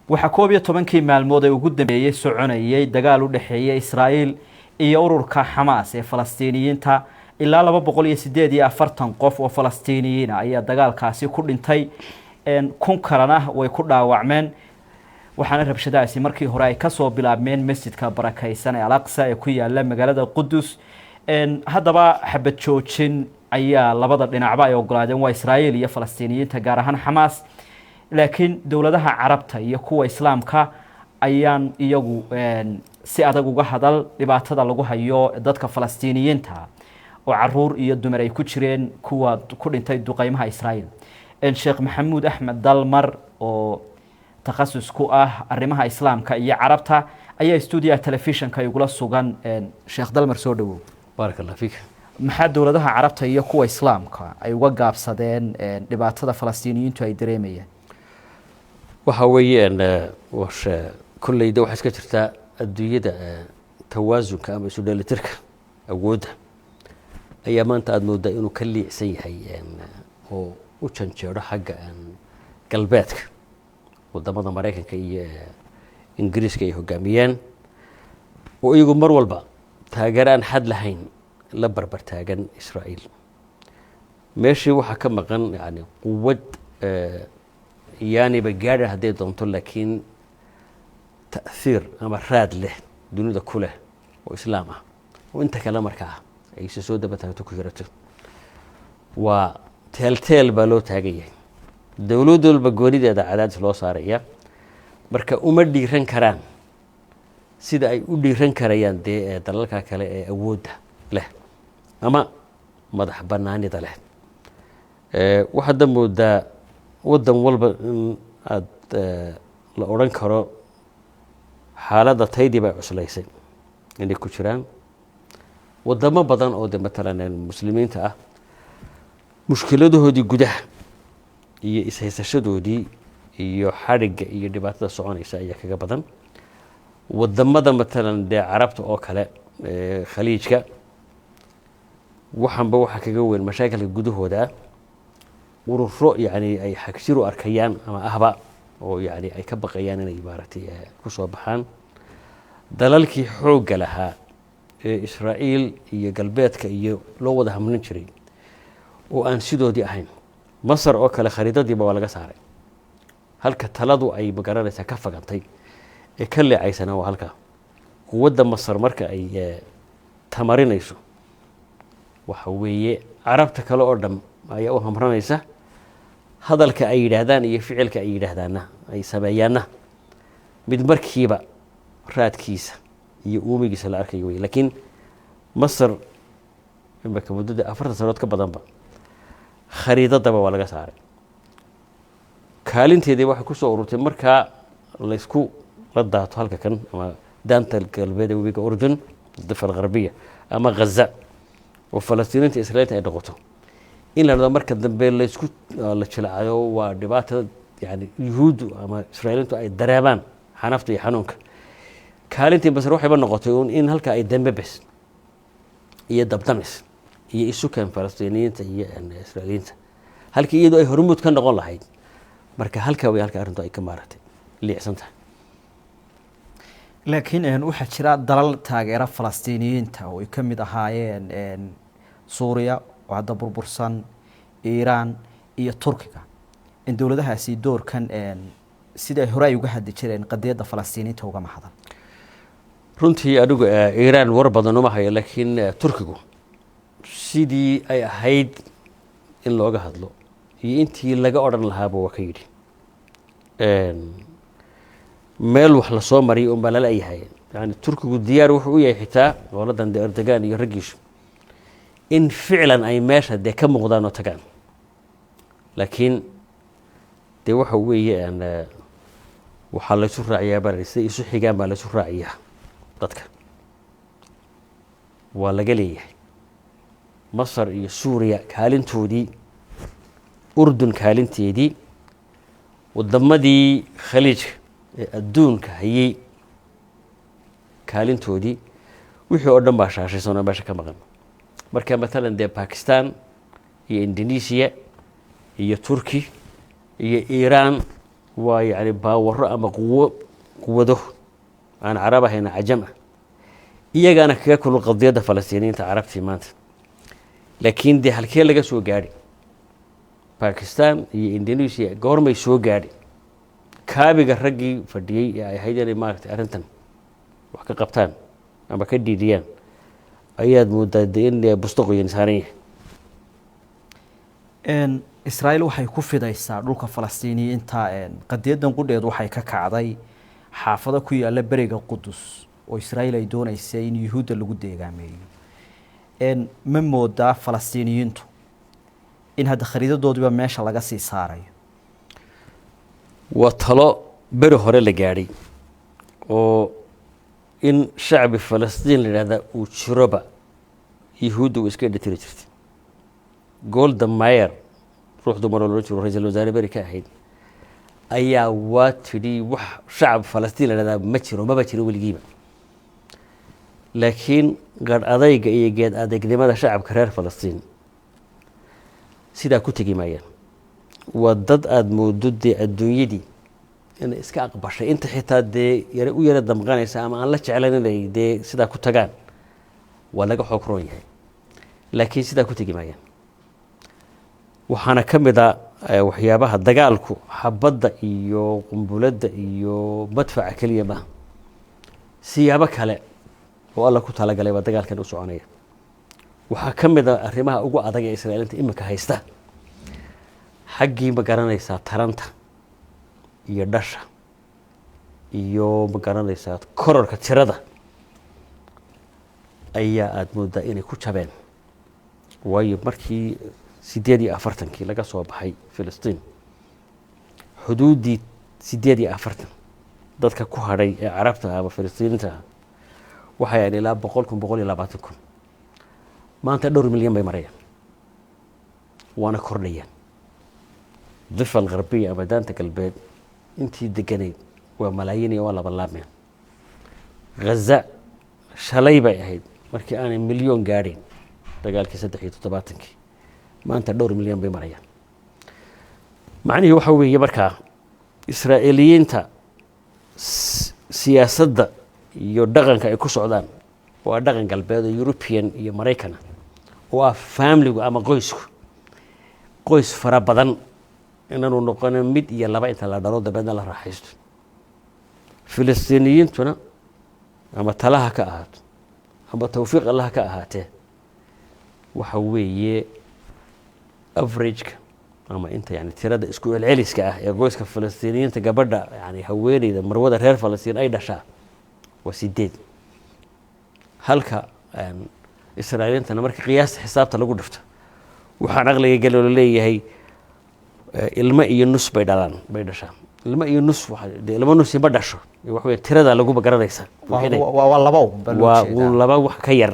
waxaa 11kii maalmood ay ugu dambeeyay soconayay dagaal u dhaxeeyay Israa'iil iyo ururka Hamas ee Falastiiniyiinta ilaa 248 qof oo Falastiiniyiin ah ayaa dagaalkaasi ku dhintay kun kalena way ku dhaawacmeen waxaana rabshadaasi markii hore ay ka soo bilaabmeen masjidka barakaysan ee Al-Aqsa ee ku yaala magaalada Qudus haddaba xabad joojin ayaa labada dhinacba ay ogolaadeen waa Israa'iil iyo Falastiiniyiinta gaar ahaan Hamas laakiin dawladaha Carabta iyo kuwa Islaamka ayaan iyagu si adag uga hadal dhibaatada lagu hayo dadka Falastiiniyiinta oo caruur iyo dumar ay ku jireen kuwa ku dhintay duqeymaha Israa'iil Sheikh Maxamuud Axmed Dalmar oo takhasus ku ah arrimaha Islaamka iyo Carabta ayaa studio television-ka igula sugan Sheikh Dalmar soo dhawow barakallahu fiik maxaa dawladaha Carabta iyo kuwa Islaamka ay uga gaabsadeen dhibaatada Falastiiniyiintu ay dareemayaan waxa weeyaan kullayda waxa iska jirta adduunyada tawaasunka ama isu dheelitirka awoodda ayaa maanta aad moodaa inuu ka liicsan yahay oo u janjeero xagga galbeedka wadamada Mareykanka iyo Ingiriiska ay hogaamiyeen oo iyagu mar walba taageeraan xad lahayn la barbar taagan Israa'iil meeshii waxa ka maqan quwad يعني بجاره هدي دونتو لكن تأثير أما راد له دنيا كله وإسلامه وأنت كلامك أي سودة بتاعتك كثيرة وتلتل بلو تاجيه دولود البجوري ده عدد فلوس صارية بركة أمر ديرن كران سيدا أي ديرن كريان ده دلالك كله أود له أما ما دحبرناني ده له واحد ده waddan walba aad la oran karo xaaladda taydii bay cuslaysay inay ku jiraan wadamo badan oo مثلا muslimiinta ah mushkiladahoodii gudaha iyo ishaysashadoodii iyo xariga iyo dhibaatada soconaysa ayaa kaga badan wadamada مثلا carabta oo kale khaliijka waxanba waxa kaga weyn mashaakilka gudahooda ururo يعني ay xagshiru arkayaan ama ahba oo يعني ay ka baqayaan inay maartay ku soo baxaan dalalkii xoog lahaa ee Israa'iil iyo galbeedka iyo loo wada hamlin jiray oo aan sidoodii ahayn Masar oo kale khariidadii baa laga saaray halka taladu ay magaranaysa ka fagantay ee ka leecaysana waa halka quwadda Masar marka ay tamarinayso waxa weeye carabta kale oo dham ayaa u hamranaysa hadalka ay yiraahdaan iyo ficilka ay yiraahdaana ay sameeyaana mid markiiba raadkiisa iyo uumigiisa la arkayo laakiin Masar imaka muddo 4 sanadood ka badanba khariidadaba waa laga saaray kaalinteedii waxa ku soo ururtay marka la isku la daato halka kan ama daanta galbeed ee webiga Urdun dafal qarbiya ama Gaza oo Falastiiniinta Israa'iil ay noqoto إن لما مركز دبل يسكت الله شلعه ودبعته يعني يهود أما إسرائيل أي درابان حنفتي حنونك كارنتي بس روح يبان نقطيون إن هلك أي دم بس يدبتمس يسوكان فلسطينيين هي إسرائيليين هلك يدو أي هرمت كان نقول هاي مركز هلك ويهلك أرنتو أي كمارة اللي أحسنتها لكن إن واحد شراء ضلال تاجر فلسطينيين تو يكمل هاي إن سوريا وهذا بربرسان إيران iyo Turkiga in dawladahaasi doorkan sida horay uga hadli jireen qadiyada Falastiiniinta uga maxadan runtii adigu Iiraan war badan uma hayo laakiin Turkigu sidii ay ahayd in looga hadlo iyo intii laga oran lahaaba waa ka yiri meel wax la soo mariyay oo balala ay hayeen yani Turkigu diyaar wuxuu u yahay xitaa dawladan Erdogan iyo ragiishu in ficlan ay meesha de ka muuqdaan oo tagaan laakiin de waxa weeyaan waxa la isu raaciyaa barisay isu xigaan baa la isu raaciyaa dadka waa laga leeyahay Masar iyo Suuriya kaalintoodii Urdun kaalinteedii wadamadii khaliijka ee adduunka hayay kaalintoodii wixii oo dhan baa shaashaysan oo meesha ka maqan marka مثلا de Pakistan iyo Indonesia iyo Turkey iyo Iran waa yani baawaro ama quwado aan carab ahayn cajam ah iyagaana kaga kulul qadiyadda falastiiniyiinta carabtii maanta laakiin dee halkee laga soo gaadhi bakistan iyo indonesia goormay soo gaadhi kaabiga raggii fadhiyey ee ay ahayd inay maaragtay arrintan wax ka qabtaan ama ka dhiidiyaan ayaad moodaa dee in bustoqoyan saaran yahay israa'iil waxay ku fidaysaa dhulka falastiiniyiinta qadiyadan qudheed waxay ka kacday xaafado ku yaala beriga qudus oo israa'iil ay doonaysay in yuhuudda lagu deegaameeyo ma moodaa falastiiniyiintu in hadda khariidadoodiiba meesha laga sii saarayo waa talo beri hore la gaadhay oo in shacbi falastiin la yidhahdaa uu jiroba yuhuudda uu iska dhetiri jirtay golda mayer ruux dumaroo loola jiro ra-iisul wasaare beri ka ahayd ayaa waa tidhi wax shacab falastiin la yidhahdaa ma jiro maba jiro weligiiba laakiin gadh adayga iyo geed adeegnimada shacabka reer falastiin sidaa ku tegi maayaan waa dad aada moodo dee adduunyadii inay iska aqbashay inta xitaa dee u yara damqanaysa ama aan la jeclan inay dee sidaa ku tagaan waa laga xoog roon yahay laakiin sidaa ku tegi maayaan waxaana ka mid a waxyaabaha dagaalku xabadda iyo qumbuladda iyo madfaca keliya maaha siyaabo kale oo alla ku talagalay baa dagaalkan u soconaya waxaa ka mid a arrimaha ugu adag ee israa'iiliinta iminka haysta xaggii ma garanaysaa taranta iyo dhasha iyo ma garanaysaa kororka tirada ayaa aada moodaa inay ku jabeen waayo markii 48 laga soo baxay filistiin xuduuddii 48 dadka ku hadhay ee carabta ama filistiiniinta waxay ahayd ilaa 100,000 maanta dhowr milyan bay marayaan waana kordhayaan difa algarbiya ama daanta galbeed intii deganayd waa malaayiin iyo waa labalaabmeen ghaza shalay bay ahayd markii aanay milyoon gaadhayn dagaalkii 73 maanta dhowr milyan bay marayaan macnihii waxa weeye markaa israa'iiliyiinta siyaasadda iyo dhaqanka ay ku socdaan waa dhaqan galbeed oo European iyo Maraykana oo ah family-gu ama qoys fara badan inaanu noqono mid iyo laba inta la dhalo dabeedna la raaxaysto filistiiniyiintuna ama talaha ka ahaato ama tawfiiq Allah ka ahaatee waxa weeye average-ka ama inta yani tirada isku celceliska ah ee qoyska filistiiniyiinta gabadha yani haweeneyda marwada reer Falastiin ay dhashaa waa 8 halka israa'iiliintana marka qiyaas xisaabta lagu dhifto waxaan aqliga gal oo leeyahay ilmo iyo nus bay dhashaa ilmo iyo nus ilmo nus ma dhasho wax weey tirada lagu garanaysa waa laba wax ka yar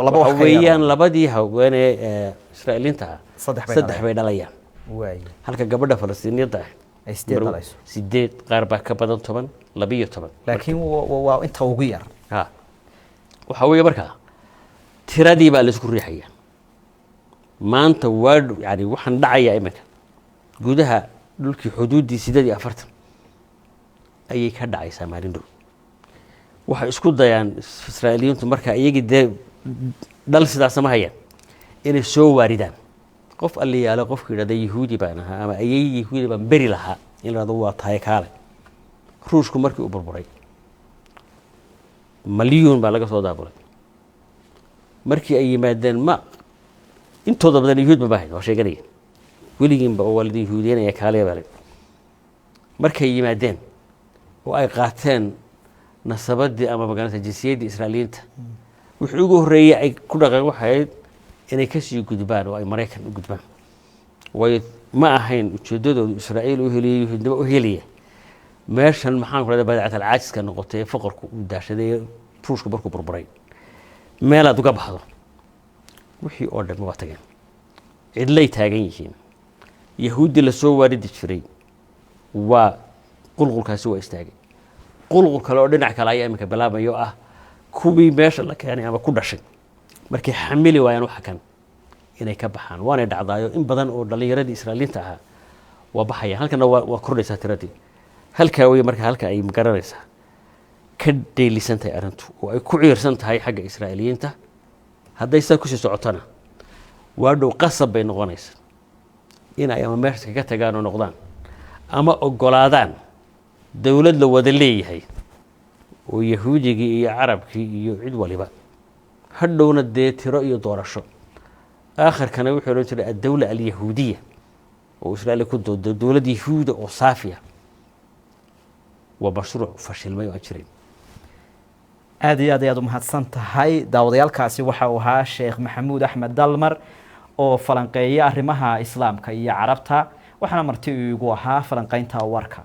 laba wax weeyaan labadii haweeney israa'iiliinta saddex bay dhalayaan halka gabadha falastiiniyada ay 8 dhalayso 8 qaar baa ka badan 10 12 laakiin waa inta ugu yar waxa weeye markaa tiradii baa la isku riixaya maanta waa yani waxaan dhacaya iminka gudaha dhulkii xuduuddii 48 ayay ka dhacaysaa maalin dhow waxay isku dayaan israa'iiliyiintu markaa iyagii dee dhal sidaas ma hayaan inay soo waaridaan qof aliyaalo qofka yidhahda yahuudi baan ahaa ama ayay yahuudi baan beri lahaa in la dhahdo waa tahay kaale ruushku markii uu burburay مليون بالغ صودا بول markii ay yimaadeen ma intooda badan yuhuud ma baahin waa sheeganay wiligiin ba walidi yuhuudeenaya kaalay baa markay yimaadeen oo ay qaateen nasabadii ama magaalada jinsiyadda Israa'iiliinta wixii ugu horeeyay ay ku dhaqan waxay inay ka sii gudbaan oo ay Mareykan u gudbaan way ma ahayn ujeedadoodu Israa'iil u heliyay yuhuudnimo u heliyay meeshan maxaan ku leedahay badacad alcaajiska noqotay faqarku u daashaday ruushku markuu burburay meel aad uga baxdo wixii oo dhan waa tageen cidlay taagan yihiin yahuudi la soo waaridi jiray waa qulqulkaasi waa istaagay qulqul kale oo dhinac kale ayaa imika bilaabmayo ah kuwii meesha la keenay ama ku dhashay markay xamili waayaan waxa kan inay ka baxaan waana dhacdaayo in badan oo dhalinyaradii Israa'iiliinta ahaa وبحيا هل كان وكرر ساترتي هل كاوي مركا هل كأي مقررسة كدي اللي سنتي أرنتو وكعير سنت هاي حق إسرائيليين ته هذا يستكوش سعطنا وارد قصب بين غنيس إن أيام مارس كتجانو نقدان أما أقولادان دولة لو ودلي هي ويهودي عرب كي يعيد ولبا هدونا الديت رأي دورشو آخر كان يحاولون الدولة اليهودية وإسرائيل كنت دولة يهود وصافية ومشروع فشل ما يؤجرين aad iyo aad umahadsan tahay daawadayaalkaasi waxa uu ahaa Sheekh Maxamuud Axmed Dalmar oo falanqeeya arrimaha islaamka iyo carabta waxaana marti ugu ahaa falanqeynta warka